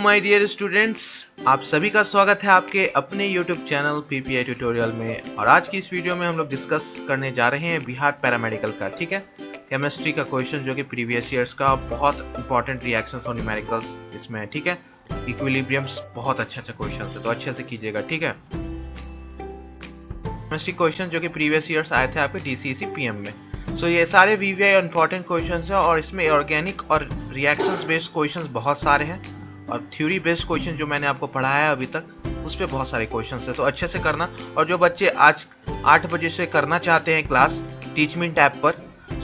My dear students, आप सभी का स्वागत है आपके अपने YouTube चैनल पीपीआई ट्यूटोरियल में। और आज की इस वीडियो में हम लोग डिस्कस करने जा रहे हैं बिहार पैरामेडिकल का, ठीक है, केमिस्ट्री का क्वेश्चन जो कि प्रीवियस ईयर्स का बहुत इंपॉर्टेंट रिएक्शंस और न्यूमेरिकल्स इसमें है, ठीक है। इक्विलिब्रियम्स बहुत अच्छा क्वेश्चन है, तो अच्छे से कीजिएगा, ठीक है। केमिस्ट्री क्वेश्चन जो कि प्रीवियस ईयर्स आए थे आपके DCEC PM में। सो ये सारे VVI इंपॉर्टेंट क्वेश्चंस हैं और इसमें ऑर्गेनिक और रिएक्शंस बेस्ड क्वेश्चंस बहुत सारे हैं और थ्योरी बेस्ड क्वेश्चन जो मैंने आपको पढ़ाया है अभी तक उस पर बहुत सारे क्वेश्चंस हैं, तो अच्छे से करना। और जो बच्चे आज 8 बजे से करना चाहते हैं क्लास टीच मी ऐप पर,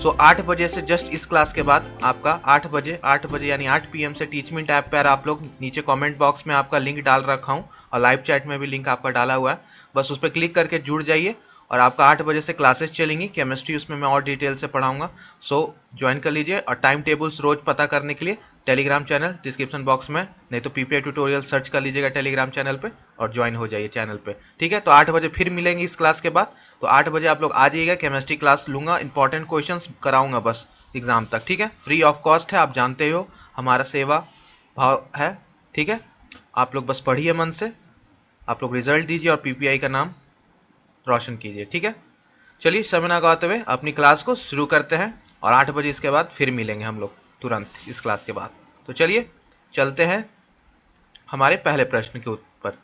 सो 8 बजे से जस्ट इस क्लास के बाद आपका 8 बजे यानी 8 PM से टीच मी ऐप पर आप लोग नीचे कमेंट बॉक्स में आपका लिंक डाल रखा हूँ और लाइव चैट में भी लिंक आपका डाला हुआ है, बस उस पर क्लिक करके जुड़ जाइए और आपका 8 बजे से क्लासेस चलेंगी। केमिस्ट्री उसमें मैं और डिटेल से पढ़ाऊंगा, सो ज्वाइन कर लीजिए। और टाइम टेबल्स रोज पता करने के लिए टेलीग्राम चैनल डिस्क्रिप्शन बॉक्स में, नहीं तो पीपीआई ट्यूटोरियल सर्च कर लीजिएगा टेलीग्राम चैनल पे और ज्वाइन हो जाइए चैनल पे, ठीक है। तो 8 बजे फिर मिलेंगे इस क्लास के बाद, तो 8 बजे आप लोग आ जाइएगा। केमिस्ट्री क्लास लूंगा, इंपॉर्टेंट क्वेश्चन कराऊंगा बस एग्जाम तक, ठीक है। फ्री ऑफ कॉस्ट है, आप जानते हो हमारा सेवा भाव है, ठीक है। आप लोग बस पढ़िए मन से, आप लोग रिजल्ट दीजिए और पीपीआई का नाम रोशन कीजिए, ठीक है। चलिए समय ना गवाते हुए अपनी क्लास को शुरू करते हैं और 8 बजे इसके बाद फिर मिलेंगे हम लोग तुरंत इस क्लास के बाद। तो चलिए चलते हैं हमारे पहले प्रश्न के ऊपर।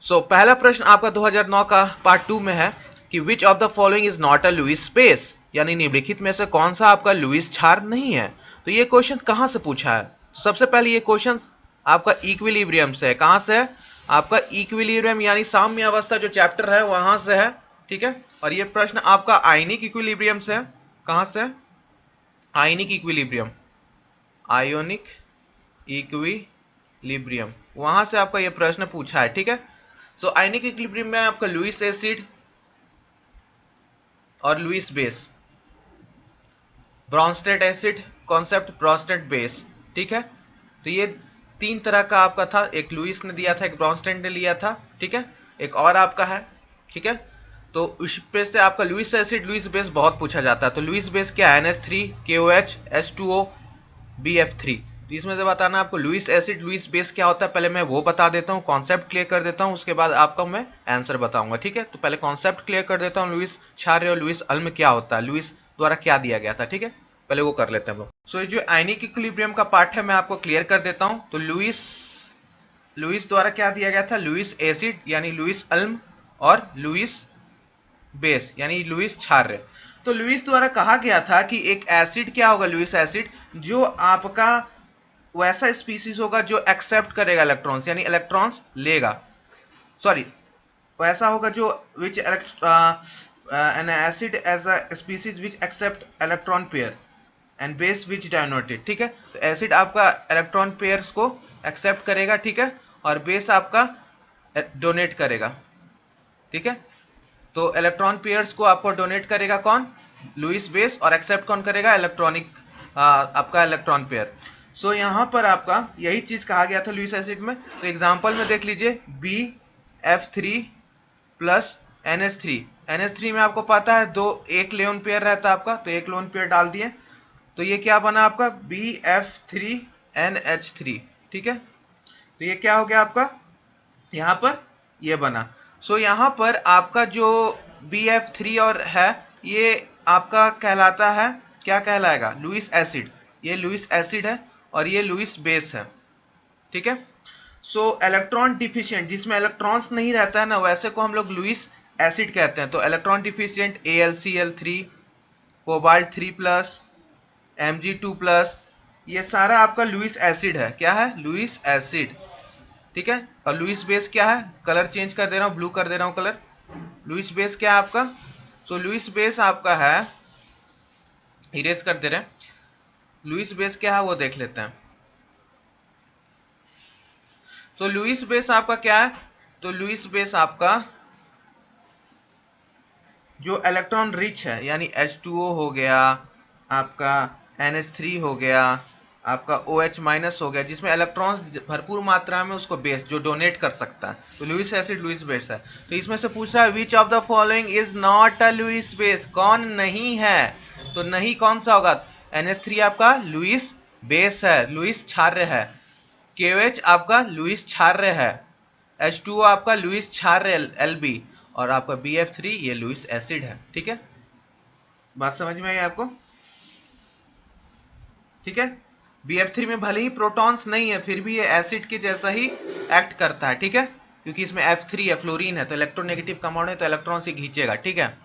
सो पहला प्रश्न आपका 2009 का पार्ट 2 में है कि which of the following is not a Lewis space, यानी निम्नलिखित में से कौन सा आपका लुईस क्षार नहीं है। तो ये क्वेश्चन कहां से पूछा है? तो सबसे पहले ये क्वेश्चन आपका इक्विलिब्रियम से है। कहां से है? आपका इक्विलिब्रियम यानी साम्य अवस्था जो चैप्टर है वहां से है, ठीक है। और ये प्रश्न आपका आयनिक इक्विलिब्रियम से है। कहां से? आयनिक इक्विलिब्रियम, आयोनिक इक्विलिब्रियम, वहां से आपका ये प्रश्न पूछा है, ठीक है। सो आयनिक इक्विलिब्रियम में आपका लुईस एसिड और Lewis base, Bronsted acid concept, Bronsted base, ठीक है। तो ये 3 तरह का आपका था, एक लुईस ने दिया था, एक ब्रॉन्स्टेड ने लिया था, ठीक है, एक और आपका है, ठीक है। तो इस पे से आपका लुईस एसिड लुईस बेस बहुत पूछा जाता है। तो लुईस बेस क्या है? NH3 KOH H2O BF3। तो इसमें से बताना आपको लुईस एसिड लुईस बेस क्या होता है। पहले मैं वो बता देता हूँ, कॉन्सेप्ट क्लियर कर देता हूँ, उसके बाद आपका मैं आंसर बताऊंगा, ठीक है। तो पहले कॉन्सेप्ट क्लियर कर देता हूँ, लुईस क्षार और लुईस अल्म क्या होता है, लुईस द्वारा क्या दिया गया था, ठीक है, पहले वो कर लेते हैं हम लोग। सो ये जो आयनिक इक्विलिब्रियम का पार्ट है मैं आपको क्लियर कर देता हूँ। तो लुईस द्वारा क्या दिया गया था? लुईस एसिड यानी लुईस अल्म और लुईस बेस यानी लुईस क्षार। तो लुईस द्वारा कहा गया था कि एक एसिड क्या होगा, लुईस एसिड, जो आपका वैसा स्पीसीज होगा जो एक्सेप्ट करेगा इलेक्ट्रॉन्स, यानी इलेक्ट्रॉन्स लेगा, सॉरी, वैसा होगा जो विच an acid as a species which accept electron pair and base which denoted, ठीक है। तो एसिड आपका इलेक्ट्रॉन पेयर्स को एक्सेप्ट करेगा, ठीक है, और बेस आपका डोनेट करेगा, ठीक है। तो इलेक्ट्रॉन पेयर्स को आपको डोनेट करेगा कौन? लुईस बेस, और एक्सेप्ट कौन करेगा? इलेक्ट्रॉनिक आपका इलेक्ट्रॉन पेयर। सो यहाँ पर आपका यही चीज कहा गया था लुईस एसिड में। तो एग्जांपल में देख लीजिए, BF3 प्लस NH3 में आपको पता है एक लोन पेयर रहता है आपका, तो एक लोन पेयर डाल दिए, तो ये क्या बना आपका? BF3NH3, ठीक है। तो ये क्या हो गया आपका? यहाँ पर ये बना। सो यहाँ पर आपका जो BF3 और है ये आपका कहलाता है, क्या कहलाएगा? Lewis acid. ये लुईस एसिड है और ये लुईस बेस है, ठीक है। सो इलेक्ट्रॉन डिफिशिएंट, जिसमें इलेक्ट्रॉन्स नहीं रहता है ना, वैसे को हम लोग लुईस एसिड कहते हैं। तो electron deficient AlCl3, cobalt 3+, Mg2+, ये सारा आपका लुईस एसिड है। क्या है? लुईस एसिड, ठीक है। और लुईस बेस क्या है? कलर चेंज कर दे रहा हूं, ब्लू कर दे रहा हूं कलर। लुईस बेस क्या है आपका? सो लुईस बेस आपका है, इरेज कर दे रहे हैं, लुईस बेस क्या है वो देख लेते हैं। तो लुईस बेस आपका क्या है? तो लुईस बेस आपका जो इलेक्ट्रॉन रिच है, यानी H2O हो गया, आपका NH3 हो गया, आपका OH- हो गया, जिसमें इलेक्ट्रॉन्स भरपूर मात्रा में उसको बेस जो डोनेट कर सकता है, तो लुईस एसिड लुईस बेस है। तो इसमें से पूछा है which of the following is not a Lewis base, कौन नहीं है? तो नहीं कौन सा होगा? NH3 आपका लुईस बेस है, लुईस क्षार्य है, KOH आपका लुईस क्षार्य है, H2O आपका लुईस क्षार्य Lb, और आपका BF3 ये लुईस एसिड है। ठीक है, बात समझ में आई आपको? ठीक है, BF3 में भले ही प्रोटॉन्स नहीं है फिर भी ये एसिड के जैसा ही एक्ट करता है। ठीक है, क्योंकि इसमें F3 है, फ्लोरीन है, तो इलेक्ट्रोनेगेटिव कंपाउंड है तो इलेक्ट्रॉन से खींचेगा। ठीक है,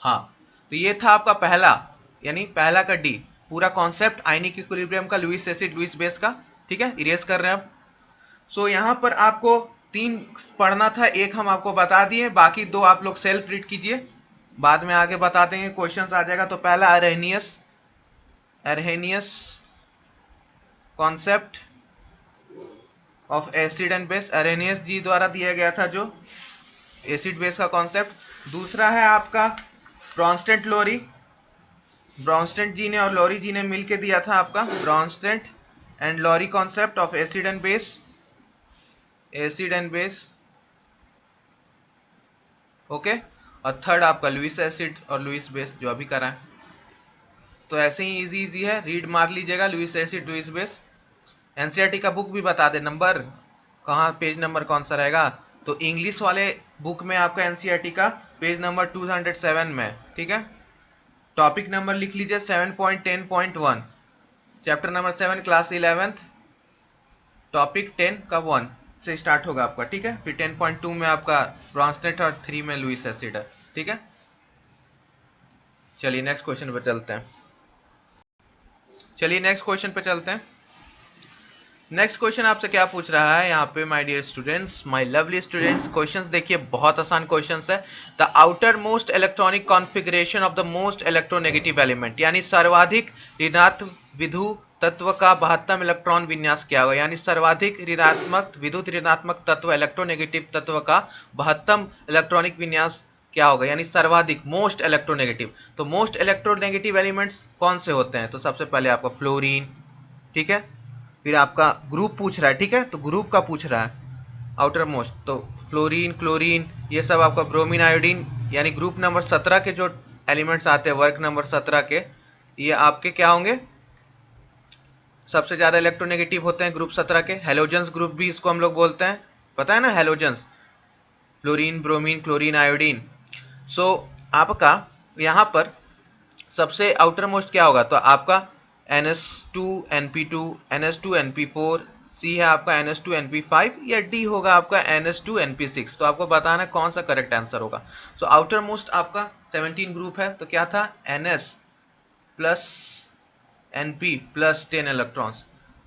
हाँ, तो ये था आपका पहला, यानी पहला का डी, पूरा कॉन्सेप्ट आयनिक इक्विलिब्रियम का, लुईस एसिड लुईस बेस का। ठीक है, इरेज कर रहे हैं अब। सो यहाँ पर आपको 3 पढ़ना था, एक हम आपको बता दिए, बाकी 2 आप लोग सेल्फ रीड कीजिए, बाद में आगे बता देंगे, क्वेश्चन आ जाएगा। तो पहला Arrhenius concept of acid and base, Arrhenius ji द्वारा दिया गया था जो एसिड बेस का कॉन्सेप्ट। दूसरा है आपका ब्रॉन्स्टेड लोरी, ब्रॉन्स्टेड जी ने और लोरी जी ने मिलकर दिया था आपका Bronsted and Lowry concept of acid and base, acid and base. Okay, और थर्ड आपका लुईस एसिड और लुईस बेस जो अभी करा है। तो ऐसे ही इजी इजी है, रीड मार लीजिएगा, Lewis acid Lewis base. NCERT का बुक भी बता दे, नंबर कहाँ, पेज नंबर कौन सा रहेगा। तो इंग्लिश वाले बुक में आपका एनसीईआरटी का पेज नंबर 207 में। ठीक है, टॉपिक नंबर लिख लीजिए 7.10.1, chapter number 7, class 11th, topic 10 का 1 से स्टार्ट होगा आपका। ठीक है, फिर 10.2 में आपका ब्रॉन्स्टेड और 3 में लुईस एसिड है। ठीक है, चलिए नेक्स्ट क्वेश्चन पर चलते हैं। नेक्स्ट क्वेश्चन आपसे क्या पूछ रहा है यहाँ पे, my dear students, my lovely students. Questions देखिए, बहुत आसान क्वेश्चंस है। The outermost electronic configuration of the most electronegative element, यानी सर्वाधिक ऋणात्मक विद्युत तत्व का 72 इलेक्ट्रॉन विन्यास क्या होगा, यानी सर्वाधिक ऋणात्मक विद्युत ऋणात्मक तत्व इलेक्ट्रोनेगेटिव तत्व का 72 इलेक्ट्रॉनिक विन्यास क्या होगा, यानी सर्वाधिक, मोस्ट इलेक्ट्रोनेगेटिव। तो मोस्ट इलेक्ट्रोनेगेटिव एलिमेंट्स कौन से होते हैं, तो सबसे पहले आपका फ्लोरीन। ठीक है, फिर आपका ग्रुप पूछ रहा है। ठीक है, तो ग्रुप का पूछ रहा है आउटर मोस्ट, तो फ्लोरीन, क्लोरीन, ये सब आपका, ब्रोमीन, आयोडीन, यानी ग्रुप नंबर 17 के जो एलिमेंट्स आते हैं, वर्क नंबर 17 के, ये आपके क्या होंगे, सबसे ज्यादा इलेक्ट्रोनेगेटिव होते हैं ग्रुप 17 के। हेलोजेंस ग्रुप भी इसको हम लोग बोलते हैं, पता है ना, halogens, fluorine, bromine, chlorine, iodine. So आपका यहाँ पर सबसे आउटर मोस्ट क्या होगा, तो आपका NH2 NP2 NH2 NP4, C है आपका NH2 NP5, या D होगा आपका NH2 NP6। तो आपको बताना कौन सा करेक्ट आंसर होगा। सो आउटर मोस्ट आपका 17 ग्रुप है, तो क्या था, NS plus NP plus 10 electrons.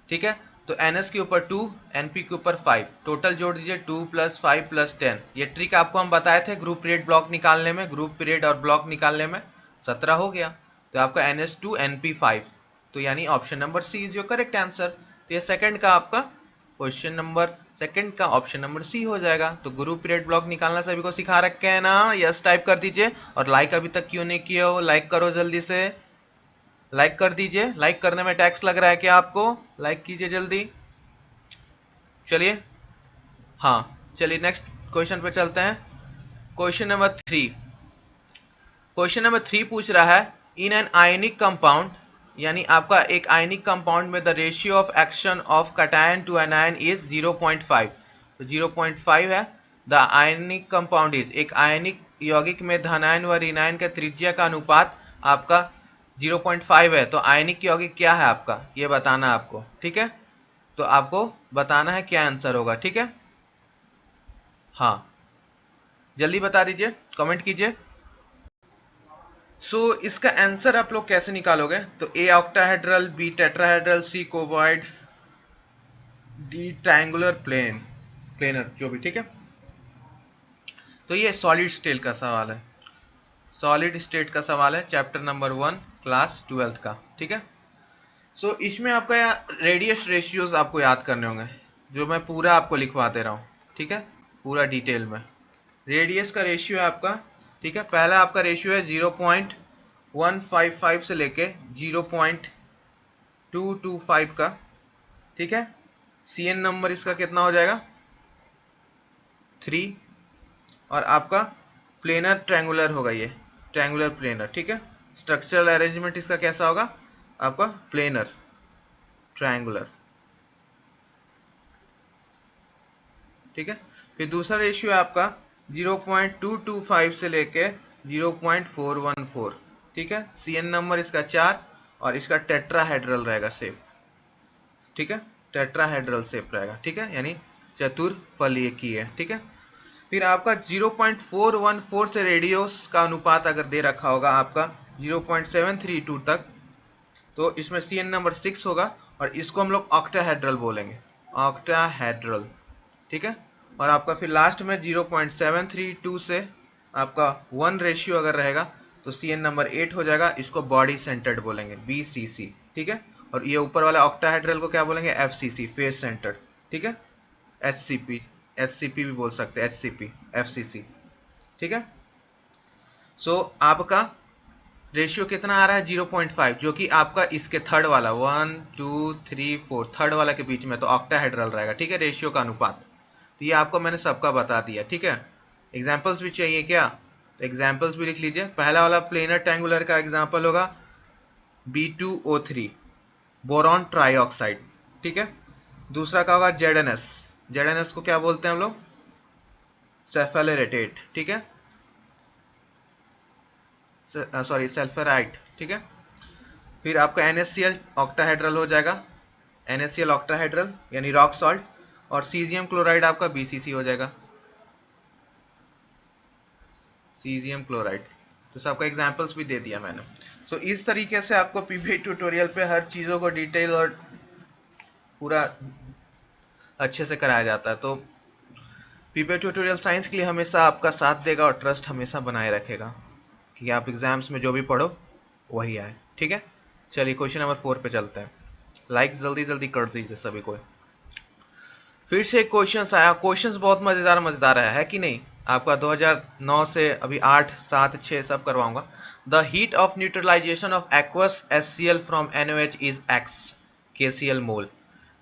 ठीक है, तो NS के ऊपर 2, NP के ऊपर 5, टोटल जोड़ दीजिए 2 + 5 + 10। ये ट्रिक आपको हम बताए थे ग्रुप पीरियड ब्लॉक निकालने में, ग्रुप पीरियड और ब्लॉक निकालने में। 17 हो गया, तो आपका NH2 NP5, तो यानी option number C is your correct answer. तो ये सेकंड का आपका क्वेश्चन नंबर सेकंड का ऑप्शन नंबर सी हो जाएगा। तो ग्रुप पीरियड ब्लॉक निकालना सभी को सिखा रखे हैं ना, यस टाइप कर दीजिए, और लाइक अभी तक क्यों नहीं किया हो, लाइक करो जल्दी से, लाइक कर दीजिए, लाइक करने में टैक्स लग रहा है क्या आपको, लाइक कीजिए जल्दी। चलिए, हाँ, चलिए नेक्स्ट क्वेश्चन पे चलते हैं। क्वेश्चन नंबर 3 पूछ रहा है, इन एन आयनिक कंपाउंड, यानी आपका एक आयनिक कंपाउंड में the ratio of action of cation to anion is 0.5। तो 0.5 है। द आयनिक कंपाउंड इज, एक आयनिक यौगिक में धनायन व ऋणायन का त्रिज्या का अनुपात आपका 0.5 है। तो आयनिक यौगिक क्या है आपका, ये बताना है आपको। ठीक है, तो आपको बताना है क्या आंसर होगा। ठीक है, हाँ, जल्दी बता दीजिए, कमेंट कीजिए। सो इसका आंसर आप लोग कैसे निकालोगे, तो ए ऑक्टाहेड्रल, बी टेट्राहेड्रल, सी कोवॉइड, डी ट्रायंगुलर प्लेनर, जो भी। ठीक है, तो ये सॉलिड स्टेट का सवाल है, सॉलिड स्टेट का सवाल है, चैप्टर नंबर 1, क्लास 12th का। ठीक है, सो इसमें आपका रेडियस रेशियोज आपको याद करने होंगे, जो मैं पूरा आपको लिखवा दे रहा हूँ। ठीक है, पूरा डिटेल में रेडियस का रेशियो है आपका। ठीक है, पहला आपका रेशियो है 0.155 से लेके 0.225 का। ठीक है, CN नंबर इसका कितना हो जाएगा, 3, और आपका प्लेनर ट्रायंगुलर होगा, ये ट्रायंगुलर प्लेनर। ठीक है, स्ट्रक्चरल अरेंजमेंट इसका कैसा होगा आपका, प्लेनर ट्रायंगुलर। ठीक है। फिर दूसरा रेशियो है आपका 0.225 से लेके 0.414, ठीक है। CN नंबर इसका 4 और इसका टेट्राहेड्रल रहेगा शेप, ठीक है, टेट्राहेड्रल शेप रहेगा, ठीक है, यानी चतुर्फलकीय है, ठीक है। फिर आपका 0.414 से रेडियस का अनुपात अगर दे रखा होगा आपका 0.732 तक, तो इसमें CN नंबर 6 होगा और इसको हम लोग ऑक्टाहेड्रल बोलेंगे, ऑक्टाहेड्रल, ठीक है। और आपका फिर लास्ट में 0.732 से आपका 1 रेशियो अगर रहेगा तो CN नंबर 8 हो जाएगा, इसको बॉडी सेंटर्ड बोलेंगे, BCC, ठीक है। और ये ऊपर वाला ऑक्टाहेड्रल को क्या बोलेंगे, FCC, फेस सेंटर्ड, ठीक है। HCP भी बोल सकते हैं, HCP, FCC, ठीक है। सो आपका रेशियो कितना आ रहा है 0.5, जो कि आपका इसके थर्ड वाला 1 2 3 4 थर्ड वाला के बीच में, तो ऑक्टाहेड्रल रहेगा, ठीक है, रेशियो का अनुपात। तो ये आपको मैंने सबका बता दिया, ठीक है। एग्जाम्पल्स भी चाहिए क्या, तो एग्जाम्पल्स भी लिख लीजिए। पहला वाला प्लेनर ट्रायंगुलर का एग्जाम्पल होगा B2O3, बोरॉन ट्राइऑक्साइड, ठीक है। दूसरा का होगा ZnS, ZnS को क्या बोलते हैं हम लोग, सेफेलोरेटेट, ठीक है, सॉरी सल्फराइट, ठीक है। फिर आपका NaCl ऑक्टाहेड्रल हो जाएगा, NaCl ऑक्टाहेड्रल यानी रॉक सॉल्ट, और सीजियम क्लोराइड आपका BCC हो जाएगा, सीजियम क्लोराइड। तो सबका एग्जांपल्स भी दे दिया मैंने। सो इस तरीके से आपको पीपीटी ट्यूटोरियल पे हर चीज़ों को डिटेल और पूरा अच्छे से कराया जाता है। तो पीपीटी ट्यूटोरियल साइंस के लिए हमेशा आपका साथ देगा और ट्रस्ट हमेशा बनाए रखेगा कि आप एग्जाम्स में जो भी पढ़ो वही आए, ठीक है। चलिए क्वेश्चन नंबर 4 पे चलते हैं। लाइक जल्दी जल्दी कर दीजिए सभी को। फिर से एक क्वेश्चन आया, क्वेश्चंस बहुत मजेदार है कि नहीं। आपका 2009 से अभी 8, 7, 6 सब करवाऊंगा। The heat of neutralisation of aqueous HCl from NaOH is X kCl mole.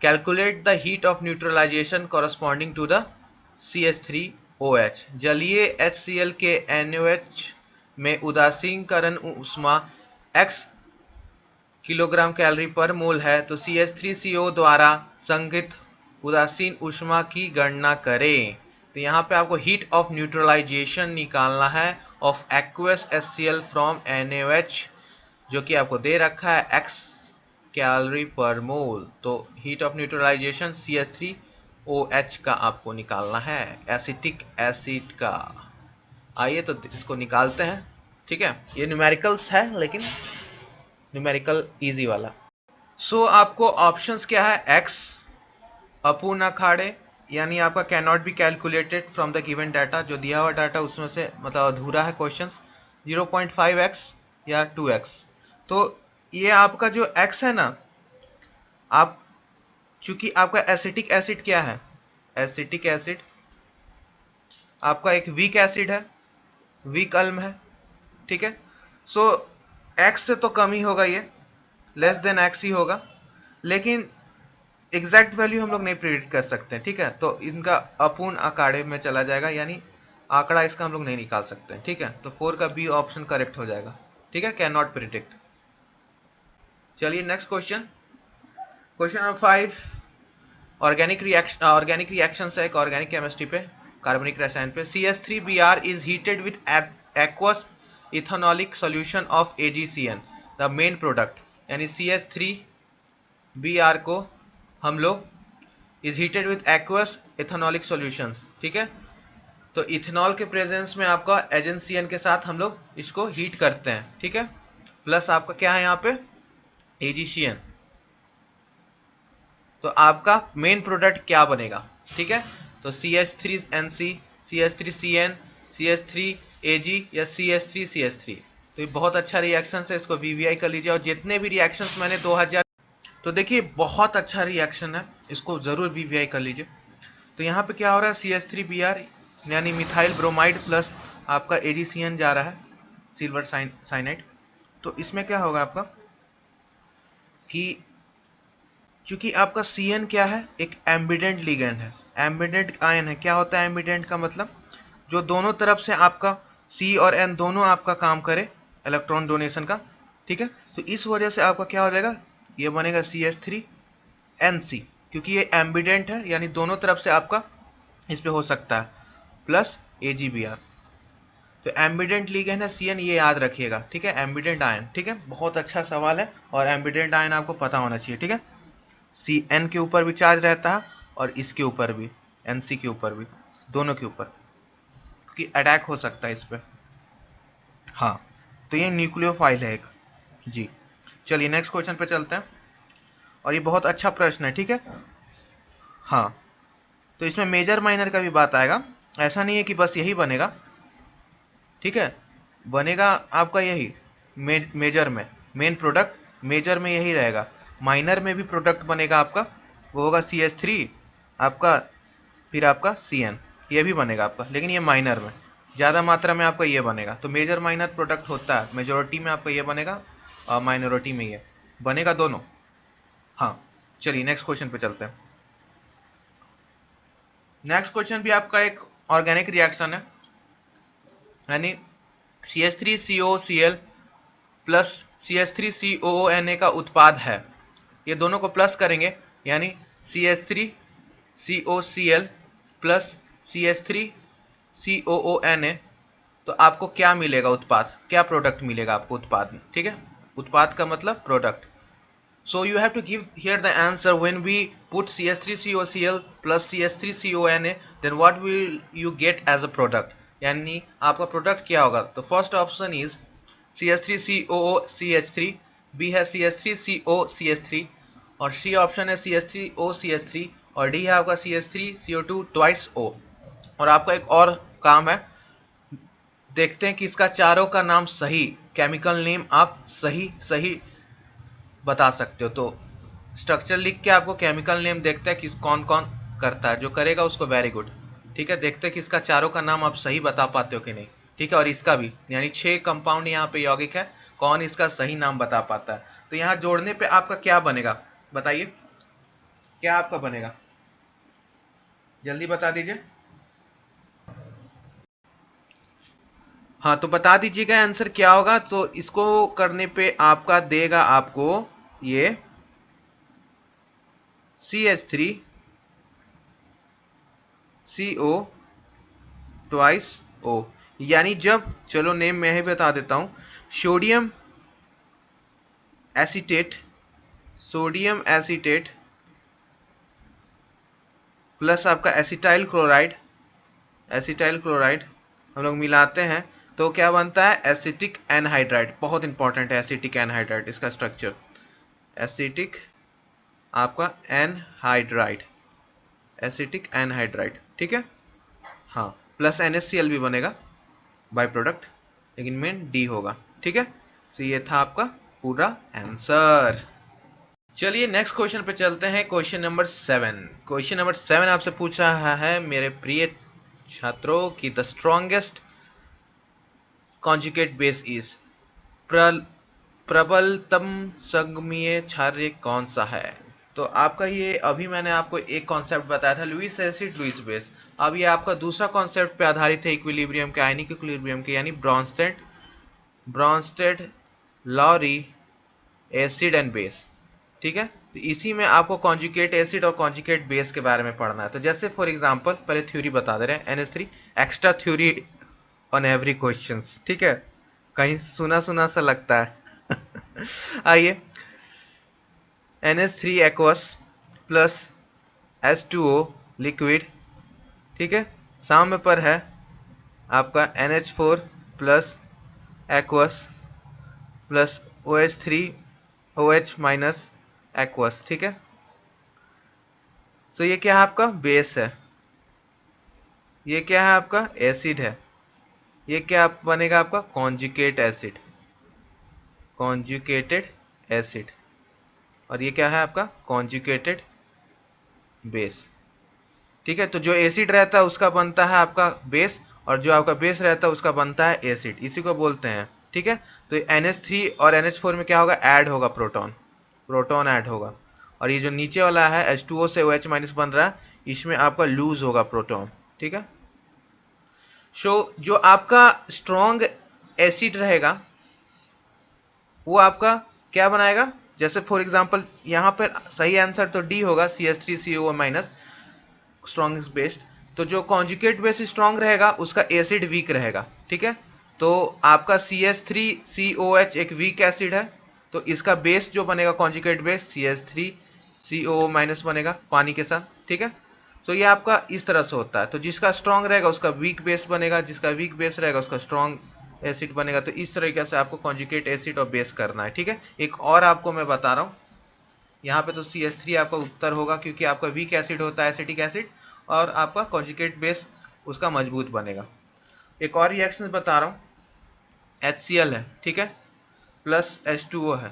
Calculate the heat of neutralisation corresponding to the CH3OH। जलीय HCl के NaOH में उदासीनीकरण ऊष्मा X किलोग्राम कैलोरी पर मोल है, तो CH3CO द्वारा संग्रहित उदासीन ऊष्मा की गणना करें। तो यहाँ पे आपको हीट ऑफ न्यूट्रलाइजेशन निकालना है of aqueous HCl from NaOH, जो कि आपको दे रखा है X कैलोरी पर मोल। तो हीट ऑफ न्यूट्रलाइजेशन CH3OH का आपको निकालना है, एसिटिक एसिड का। आइए तो इसको निकालते हैं, ठीक है। ये न्यूमेरिकल्स है लेकिन न्यूमेरिकल इजी वाला। सो आपको ऑप्शंस क्या है, X अपूर्ण अखाड़े, यानी आपका can not be calculated from the given data, जो दिया हुआ डाटा उसमें से मतलब अधूरा है क्वेश्चंस, 0.5x या 2x। तो ये आपका जो x है ना, आप चूंकि आपका एसिटिक एसिड क्या है, एसिटिक एसिड आपका एक वीक एसिड है, वीक अम्ल है, ठीक है। सो x से तो कम ही होगा, ये लेस देन x ही होगा, लेकिन एग्जैक्ट वैल्यू हम लोग नहीं प्रिडिक्ट कर सकते हैं, ठीक है। तो इनका अपूर्ण अखाड़े में चला जाएगा, यानी आंकड़ा इसका हम लोग नहीं निकाल सकते हैं, ठीक है। तो 4 का बी ऑप्शन करेक्ट हो जाएगा, ठीक है, कैन नॉट प्रिडिक्ट। चलिए next question, question number 5। Organic reaction है एक ऑर्गेनिक केमिस्ट्री पे, कार्बनिक रसायन पे। CH3Br is heated with aqueous ethanolic solution of AgCN the main product, यानी CH3Br को हम लोग is heated with aqueous ethanolic solutions, ठीक है। तो इथेनॉल के प्रेजेंस में आपका AgCN के साथ हम लोग इसको हीट करते हैं, ठीक है। प्लस आपका क्या है यहाँ पे AgCN, तो आपका मेन प्रोडक्ट क्या बनेगा, ठीक है। तो CH3NC, CH3CN, CH3Ag या CH3CH3। तो ये बहुत अच्छा रिएक्शन है, इसको VVI कर लीजिए। और जितने भी रिएक्शंस मैंने 2000, तो देखिए बहुत अच्छा रिएक्शन है, इसको जरूर VVI कर लीजिए। तो यहाँ पे क्या हो रहा है, CH3Br यानी मिथाइल ब्रोमाइड प्लस आपका AgCN जा रहा है, सिल्वर साइनाइड। तो इसमें क्या होगा आपका कि चूंकि आपका CN क्या है, एक एम्बिडेंट लिगेंड है, एम्बिडेंट आयन है। क्या होता है एम्बिडेंट का मतलब, जो दोनों तरफ से आपका C और N दोनों आपका काम करे इलेक्ट्रॉन डोनेशन का, ठीक है। तो इस वजह से आपका क्या हो जाएगा, ये बनेगा CH3NC, क्योंकि ये एम्बिडेंट है, यानी दोनों तरफ से आपका इस पे हो सकता है, प्लस AgBr। तो एम्बिडेंट लिगेंड है CN, ये याद रखिएगा, ठीक है, एम्बिडेंट आयन, ठीक है, बहुत अच्छा सवाल है और एम्बिडेंट आयन आपको पता होना चाहिए, ठीक है। CN के ऊपर भी चार्ज रहता है और इसके ऊपर भी, NC के ऊपर भी, दोनों के ऊपर, क्योंकि अटैक हो सकता है इस पर। हाँ, तो ये न्यूक्लियोफाइल है एक। जी चलिए नेक्स्ट क्वेश्चन पे चलते हैं, और ये बहुत अच्छा प्रश्न है, ठीक है। हाँ, तो इसमें मेजर माइनर का भी बात आएगा, ऐसा नहीं है कि बस यही बनेगा, ठीक है, बनेगा आपका यही मेजर में, मेन प्रोडक्ट मेजर में यही रहेगा, माइनर में भी प्रोडक्ट बनेगा आपका, वो होगा CH3 आपका, फिर आपका CN, ये भी बनेगा आपका, लेकिन ये माइनर में, ज़्यादा मात्रा में आपका ये बनेगा। तो मेजर माइनर प्रोडक्ट होता है, मेजोरिटी में आपका ये बनेगा और माइनॉरिटी में ये बनेगा, दोनों। हाँ, चलिए नेक्स्ट क्वेश्चन पे चलते हैं। नेक्स्ट क्वेश्चन भी आपका एक ऑर्गेनिक रिएक्शन है, यानी CH3COCl प्लस CH3COONA का उत्पाद है। ये दोनों को प्लस करेंगे, यानी CH3COCl प्लस CH3COONA, तो आपको क्या मिलेगा उत्पाद, क्या प्रोडक्ट मिलेगा आपको उत्पाद में, ठीक है, उत्पाद का मतलब product. So you have to give here the answer when we put CH3COCl plus CH3CONA, then what will you get as a product, यानी आपका प्रोडक्ट क्या होगा। तो first option is CH3COOCH3, B है CH3COCH3, और सी ऑप्शन है CH3OCH3, और D है आपका CH3CO2 ट्वाइस O। और आपका एक और काम है, देखते हैं कि इसका चारों का नाम सही, केमिकल नेम आप सही सही बता सकते हो। तो स्ट्रक्चर लिख के आपको केमिकल नेम देखते हैं कि कौन कौन करता है, जो करेगा उसको वेरी गुड, ठीक है। देखते हैं कि इसका चारों का नाम आप सही बता पाते हो कि नहीं, ठीक है, और इसका भी, यानी 6 कंपाउंड यहाँ पे यौगिक है, कौन इसका सही नाम बता पाता है। तो यहाँ जोड़ने पे आपका क्या बनेगा, बताइए क्या आपका बनेगा, जल्दी बता दीजिए। हाँ, तो बता दीजिएगा आंसर क्या होगा। तो इसको करने पे आपका देगा आपको ये CH3CO ट्वाइस O, यानी जब, चलो नेम मैं ही बता देता हूं, sodium acetate, sodium acetate plus आपका एसिटाइल क्लोराइड, एसिटाइल क्लोराइड हम लोग मिलाते हैं तो क्या बनता है, एसिटिक एनहाइड्राइड। बहुत इंपॉर्टेंट है एसिटिक एनहाइड्राइड, इसका स्ट्रक्चर एसिटिक आपका एनहाइड्राइड, एसिटिक एनहाइड्राइड, ठीक है। हाँ, प्लस NaCl भी बनेगा बाय प्रोडक्ट, लेकिन मेन डी होगा, ठीक है। तो ये था आपका पूरा आंसर। चलिए नेक्स्ट क्वेश्चन पे चलते हैं, क्वेश्चन नंबर 7। क्वेश्चन नंबर 7 आपसे पूछ रहा है मेरे प्रिय छात्रों की the strongest conjugate base is, प्रबलतम संगमीय क्षार्य कौन सा है। तो आपका ये अभी मैंने आपको एक कॉन्सेप्ट बताया था, लुईस एसिड लुईस बेस। अब ये आपका दूसरा कॉन्सेप्ट पे आधारित है इक्विलिब्रियम के, आयनिक इक्विलिब्रियम के, यानी Bronsted Lowry acid and base, ठीक है। तो इसी में आपको कॉन्जुगेट एसिड और कॉन्जुगेट बेस के बारे में पढ़ना है। तो जैसे फॉर एग्जांपल पहले थ्योरी बता दे रहे हैं, NH3 extra theory on every questions, ठीक है, कहीं सुना सुना सा लगता है आइए, NH3 aqueous plus H2O liquid, ठीक है, साम्य पर है आपका NH4 plus aqueous plus OH3 OH minus aqueous, ठीक है। तो ये क्या है आपका बेस है, ये क्या है आपका एसिड है, ये क्या बनेगा आपका कॉन्जुगेट एसिड, कॉन्जुगेटेड एसिड, और ये क्या है आपका कॉन्जुगेटेड बेस, ठीक है। तो जो एसिड रहता है उसका बनता है आपका बेस, और जो आपका बेस रहता है उसका बनता है एसिड, इसी को बोलते हैं, ठीक है। तो NH3 और NH4 में क्या होगा, ऐड होगा प्रोटॉन, प्रोटॉन ऐड होगा, और ये जो नीचे वाला है H2O से OH माइनस बन रहा है, इसमें आपका लूज होगा प्रोटॉन, ठीक है। सो जो आपका स्ट्रॉन्ग एसिड रहेगा वो आपका क्या बनाएगा, जैसे फॉर एग्जांपल यहाँ पर सही आंसर तो डी होगा, CH3CO माइनस स्ट्रॉन्गेस्ट बेस्ड। तो जो कॉन्जुगेट बेस स्ट्रांग रहेगा उसका एसिड वीक रहेगा, ठीक है। तो आपका CH3COH एक वीक एसिड है, तो इसका बेस जो बनेगा कॉन्जुगेट बेस CH3COO- बनेगा पानी के साथ, ठीक है। तो ये आपका इस तरह से होता है। तो जिसका स्ट्रांग रहेगा उसका वीक बेस बनेगा, जिसका वीक बेस रहेगा उसका स्ट्रांग एसिड बनेगा। तो इस तरीके से आपको कॉन्जुगेट एसिड और बेस करना है, ठीक है। एक और आपको मैं बता रहा हूँ, यहाँ पे तो CH3 आपका उत्तर होगा क्योंकि आपका वीक एसिड होता है एसिटिक एसिड, और आपका कॉन्जुगेट बेस उसका मजबूत बनेगा। एक और रिएक्शन बता रहा हूँ, HCl है, ठीक है, प्लस H2O है,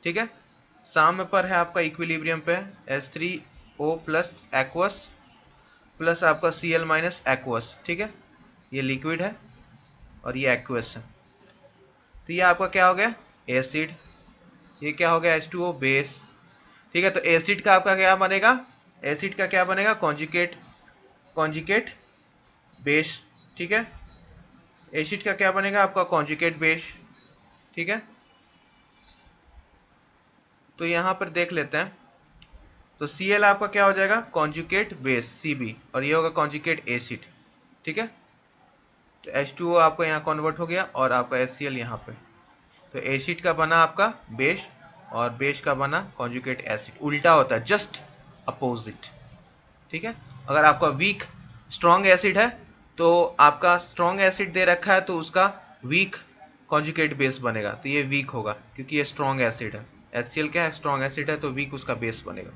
ठीक है। साम्य पर है आपका इक्विलिब्रियम पे है H3O प्लस एक्वस प्लस आपका Cl माइनस एक्वस, ठीक है। ये लिक्विड है और ये एक्वस है। तो ये आपका क्या हो गया, एसिड। ये क्या हो गया, H2O बेस, ठीक है। तो एसिड का आपका क्या बनेगा, एसिड का क्या बनेगा, कॉन्जुगेट बेस, ठीक है। एसिड का क्या बनेगा आपका कॉन्जुगेट बेस, ठीक है। तो यहां पर देख लेते हैं, तो Cl आपका क्या हो जाएगा, कॉन्जुगेट बेस Cb, और ये होगा कॉन्जुगेट एसिड, ठीक है। तो H2O आपका यहाँ कन्वर्ट हो गया और आपका HCl यहाँ पे। तो एसिड का बना आपका बेस और बेस का बना कॉन्जुगेट एसिड, उल्टा होता है, जस्ट अपोजिट, ठीक है। अगर आपका वीक स्ट्रॉन्ग एसिड है तो आपका स्ट्रॉन्ग एसिड दे रखा है तो उसका वीक कॉन्जुगेट बेस बनेगा, तो ये वीक होगा क्योंकि ये स्ट्रॉन्ग एसिड है। HCl क्या है, स्ट्रॉन्ग एसिड है, तो वीक उसका बेस बनेगा।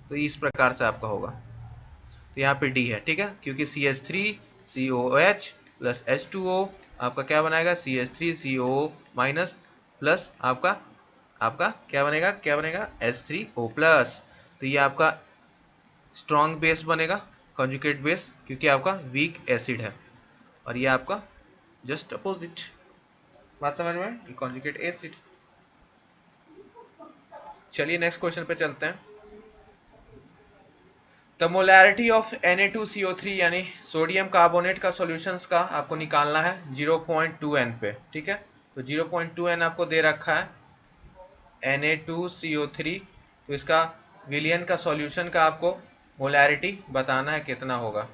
तो इस प्रकार से आपका होगा। तो यहाँ पे डी है, ठीक है, क्योंकि CH3COH प्लस H2O आपका क्या बनाएगा, CH3COO माइनस प्लस आपका आपका क्या बनेगा H3O प्लस। तो ये आपका स्ट्रॉन्ग बेस बनेगा कॉन्जुगेट बेस, क्योंकि आपका वीक एसिड है, और ये आपका जस्ट अपोजिट। बात समझ में, ये कॉन्जुगेट एसिड। चलिए नेक्स्ट क्वेश्चन पे चलते हैं। द मोलैरिटी ऑफ Na2CO3 यानी सोडियम कार्बोनेट का सॉल्यूशंस का आपको निकालना है 0.2 N पे, ठीक है। तो 0.2 N आपको दे रखा है Na2CO3, तो इसका विलियन का सॉल्यूशन का आपको मोलैरिटी बताना है कितना होगा।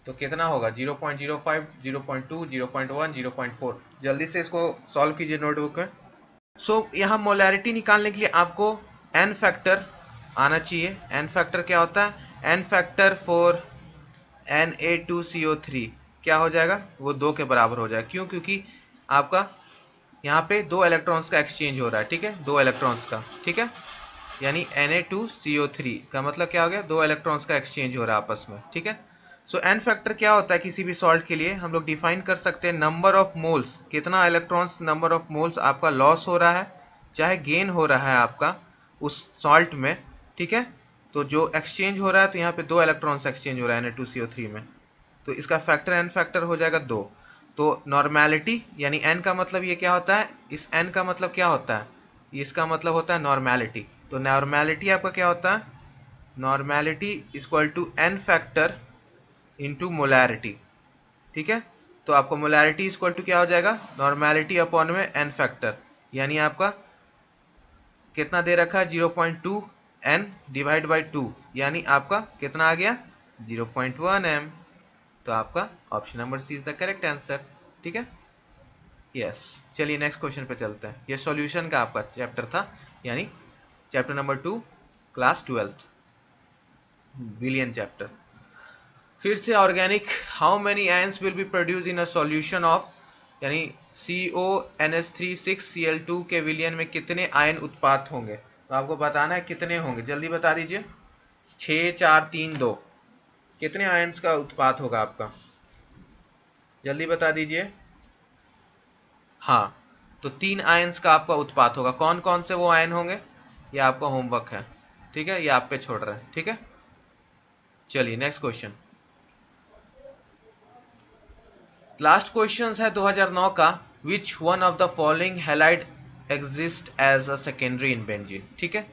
तो कितना होगा, 0.05, 0.2, 0.1, 0.4। जल्दी से इसको सॉल्व कीजिए नोटबुक में। सो यहाँ मोलैरिटी निकालने के लिए आपको एन फैक्टर आना चाहिए। एन फैक्टर क्या होता है, एन फैक्टर फॉर Na2CO3 क्या हो जाएगा, वो 2 के बराबर हो जाएगा। क्यों, क्योंकि आपका यहाँ पे 2 इलेक्ट्रॉन्स का एक्सचेंज हो रहा है, ठीक है, 2 इलेक्ट्रॉन्स का, ठीक है। यानी Na2CO3 का मतलब क्या हो गया, 2 इलेक्ट्रॉन्स का एक्सचेंज हो रहा है आपस में, ठीक है। सो एन फैक्टर क्या होता है किसी भी सॉल्ट के लिए, हम लोग डिफाइन कर सकते हैं नंबर ऑफ मोल्स, कितना इलेक्ट्रॉन्स नंबर ऑफ मोल्स आपका लॉस हो रहा है चाहे गेन हो रहा है आपका उस सॉल्ट में, ठीक है। तो जो एक्सचेंज हो रहा है, तो यहाँ पे 2 इलेक्ट्रॉन्स एक्सचेंज हो रहा है Na2CO3 में, तो इसका फैक्टर एन फैक्टर हो जाएगा 2। तो नॉर्मेलिटी यानी एन का मतलब ये क्या होता है, इस एन का मतलब क्या होता है, इसका मतलब होता है नॉर्मेलिटी। तो नॉर्मेलिटी आपका क्या होता है, normality equal to N factor into molarity, ठीक है। तो आपको मोलैरिटी इक्वल टू क्या हो जाएगा, नॉर्मेलिटी अपॉन में एन फैक्टर, यानी आपका कितना दे रखा है 0.2 n डिवाइड बाई 2, यानी आपका कितना आ गया 0.1 m। तो आपका option number C is the correct answer, ठीक है। यस, चलिए नेक्स्ट क्वेश्चन पे चलते हैं। ये सॉल्यूशन का आपका चैप्टर था, यानी चैप्टर नंबर 2 क्लास 12 विलियन चैप्टर। फिर से organic, how many ions will be produce in a solution of, यानी CONH3 6Cl2 के विलियन में कितने आयन उत्पाद होंगे। तो आपको बताना है कितने होंगे, जल्दी बता दीजिए। 6, 4, 3, 2, कितने आयंस का उत्पाद होगा आपका, जल्दी बता दीजिए। हाँ, तो 3 आयंस का आपका उत्पाद होगा। कौन कौन से वो आयन होंगे, ये आपका होमवर्क है, ठीक है, ये आप पे छोड़ रहे हैं, ठीक है। चलिए नेक्स्ट क्वेश्चन, लास्ट क्वेश्चन है 2009 का। Which one of the following halide exist as a secondary in benzene, ठीक है।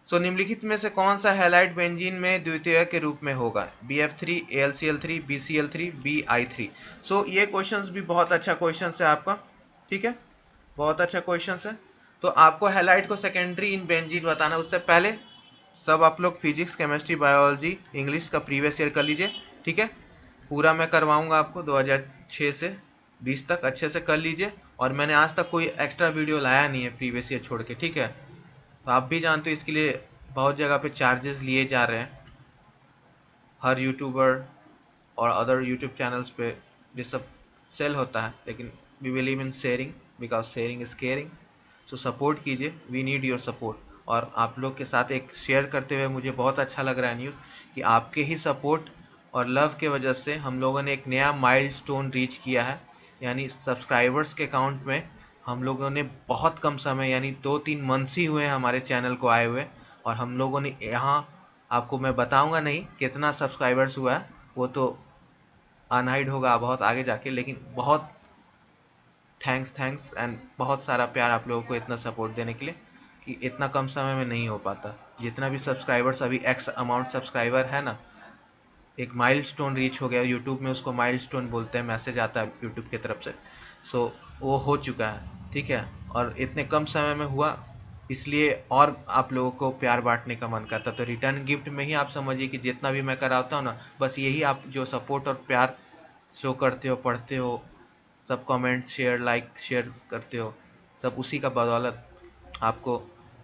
सो निम्नलिखित में से कौन सा हैलाइड बेंजीन में द्वितीय के रूप में होगा, BF3, AlCl3, BCl3, BI3। सो ये क्वेश्चंस भी बहुत अच्छा क्वेश्चन है आपका, ठीक है, बहुत अच्छा क्वेश्चन है। तो आपको हैलाइड को सेकेंडरी इन बेंजीन बताना, उससे पहले सब आप लोग फिजिक्स, केमिस्ट्री, बायोलॉजी, इंग्लिश का प्रीवियस ईयर कर लीजिए, ठीक है। पूरा मैं करवाऊंगा आपको 2006 से 20 तक, अच्छे से कर लीजिए। और मैंने आज तक कोई एक्स्ट्रा वीडियो लाया नहीं है प्रीवियस ईयर छोड़ के, ठीक है। तो आप भी जानते हो इसके लिए बहुत जगह पे चार्जेस लिए जा रहे हैं, हर यूट्यूबर और अदर यूट्यूब चैनल्स पे ये सब सेल होता है, लेकिन we believe in sharing because sharing is caring. So support कीजिए, वी नीड योर सपोर्ट। और आप लोग के साथ एक शेयर करते हुए मुझे बहुत अच्छा लग रहा है न्यूज़ कि आपके ही सपोर्ट और लव के वजह से हम लोगों ने एक नया माइलस्टोन रीच किया है, यानी सब्सक्राइबर्स के काउंट में हम लोगों ने बहुत कम समय यानी 2-3 मंथ्स ही हुए हैं हमारे चैनल को आए हुए, और हम लोगों ने यहाँ आपको मैं बताऊंगा नहीं कितना सब्सक्राइबर्स हुआ है, वो तो अनहाइड होगा बहुत आगे जाके, लेकिन बहुत थैंक्स एंड बहुत सारा प्यार आप लोगों को इतना सपोर्ट देने के लिए कि इतना कम समय में नहीं हो पाता। जितना भी सब्सक्राइबर्स अभी एक्स अमाउंट सब्सक्राइबर है ना, एक माइलस्टोन रीच हो गया यूट्यूब में, उसको माइलस्टोन बोलते हैं, मैसेज आता है यूट्यूब की तरफ से। सो वो हो चुका है, ठीक है। और इतने कम समय में हुआ, इसलिए और आप लोगों को प्यार बांटने का मन करता। तो रिटर्न गिफ्ट में ही आप समझिए कि जितना भी मैं कराता हूँ ना, बस यही आप जो सपोर्ट और प्यार शो करते हो, पढ़ते हो, सब कमेंट शेयर लाइक शेयर करते हो, सब उसी का बदौलत आपको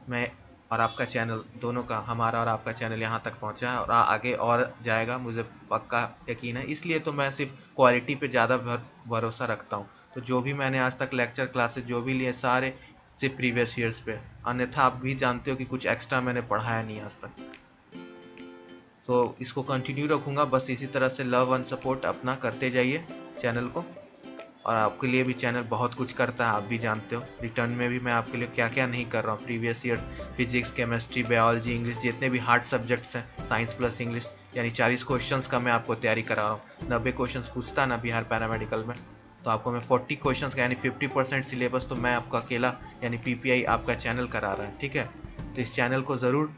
मैं और आपका चैनल दोनों का, हमारा और आपका चैनल यहाँ तक पहुँचा है और आगे और जाएगा, मुझे पक्का यकीन है। इसलिए तो मैं सिर्फ क्वालिटी पे ज़्यादा भरोसा रखता हूँ। तो जो भी मैंने आज तक लेक्चर क्लासेस जो भी लिए सारे सिर्फ प्रीवियस ईयर्स पे, अन्यथा आप भी जानते हो कि कुछ एक्स्ट्रा मैंने पढ़ाया नहीं आज तक। तो इसको कंटिन्यू रखूँगा, बस इसी तरह से लव एंड सपोर्ट अपना करते जाइए चैनल को। और आपके लिए भी चैनल बहुत कुछ करता है, आप भी जानते हो। रिटर्न में भी मैं आपके लिए क्या क्या नहीं कर रहा हूँ, previous year physics, chemistry, biology, English, जितने भी हार्ड सब्जेक्ट्स हैं, साइंस प्लस इंग्लिश, यानी 40 क्वेश्चंस का मैं आपको तैयारी करा रहा हूँ। 90 क्वेश्चंस पूछता ना बिहार पैरामेडिकल में, तो आपको मैं 40 क्वेश्चंस का यानी 50% सिलेबस तो मैं आपका अकेला यानी PPI आपका चैनल करा रहा है, ठीक है। तो इस चैनल को ज़रूर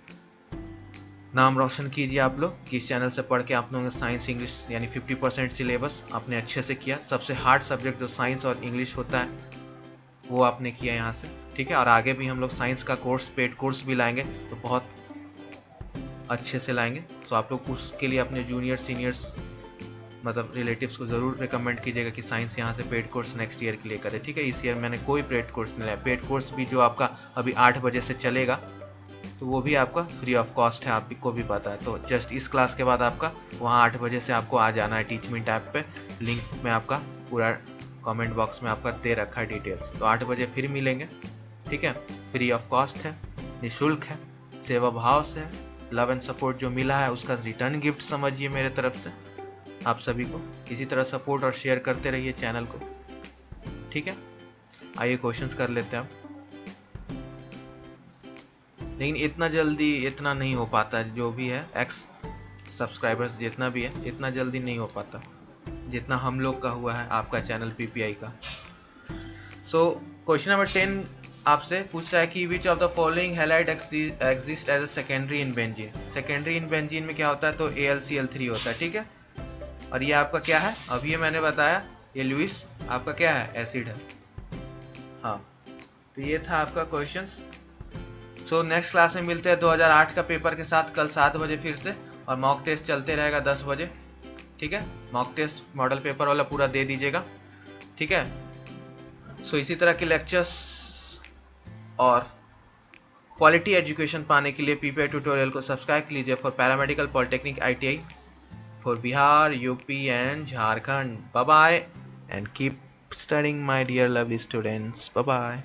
नाम रोशन कीजिए आप लोग कि इस चैनल से पढ़ के आप लोगों ने साइंस इंग्लिश यानी 50% सिलेबस आपने अच्छे से किया। सबसे हार्ड सब्जेक्ट जो साइंस और इंग्लिश होता है वो आपने किया यहाँ से, ठीक है। और आगे भी हम लोग साइंस का कोर्स, पेड कोर्स भी लाएंगे, तो बहुत अच्छे से लाएंगे। तो आप लोग उसके लिए अपने जूनियर सीनियर्स मतलब रिलेटिव्स को ज़रूर रिकमेंड कीजिएगा कि साइंस यहाँ से पेड कोर्स नेक्स्ट ईयर के लिए करें, ठीक है। इस ईयर मैंने कोई पेड कोर्स नहीं लाया। पेड कोर्स भी जो आपका अभी 8 बजे से चलेगा, तो वो भी आपका फ्री ऑफ कॉस्ट है, आपको भी पता है। तो जस्ट इस क्लास के बाद आपका वहाँ 8 बजे से आपको आ जाना है टीचमेंट ऐप पे। लिंक में आपका पूरा कमेंट बॉक्स में आपका दे रखा है डिटेल्स। तो 8 बजे फिर मिलेंगे, ठीक है। फ्री ऑफ कॉस्ट है, निःशुल्क है, सेवा भाव से है। लव एंड सपोर्ट जो मिला है उसका रिटर्न गिफ्ट समझिए मेरे तरफ से आप सभी को। इसी तरह सपोर्ट और शेयर करते रहिए चैनल को, ठीक है। आइए क्वेश्चंस कर लेते हैं हम, लेकिन इतना जल्दी इतना नहीं हो पाता, जो भी है एक्स सब्सक्राइबर्स जितना भी है इतना जल्दी नहीं हो पाता जितना हम लोग का हुआ है आपका चैनल PPI का। सो क्वेश्चन नंबर 10 आपसे पूछ रहा है कि which of the following halide exist as a secondary in benzene. Secondary in benzene में क्या होता है, तो AlCl3 होता है, ठीक है। और ये आपका क्या है, अभी ये मैंने बताया, ये लुईस आपका क्या है, एसिड है। हाँ, तो ये था आपका क्वेश्चंस। सो नेक्स्ट क्लास में मिलते हैं 2008 का पेपर के साथ कल 7 बजे फिर से, और मॉक टेस्ट चलते रहेगा 10 बजे, ठीक है। मॉक टेस्ट मॉडल पेपर वाला पूरा दे दीजिएगा, ठीक है। सो इसी तरह के लेक्चर्स और क्वालिटी एजुकेशन पाने के लिए PPI ट्यूटोरियल को सब्सक्राइब कीजिए for paramedical, polytechnic, ITI, for Bihar, UP and Jharkhand. Bye bye and keep studying my dear lovely students. Bye bye.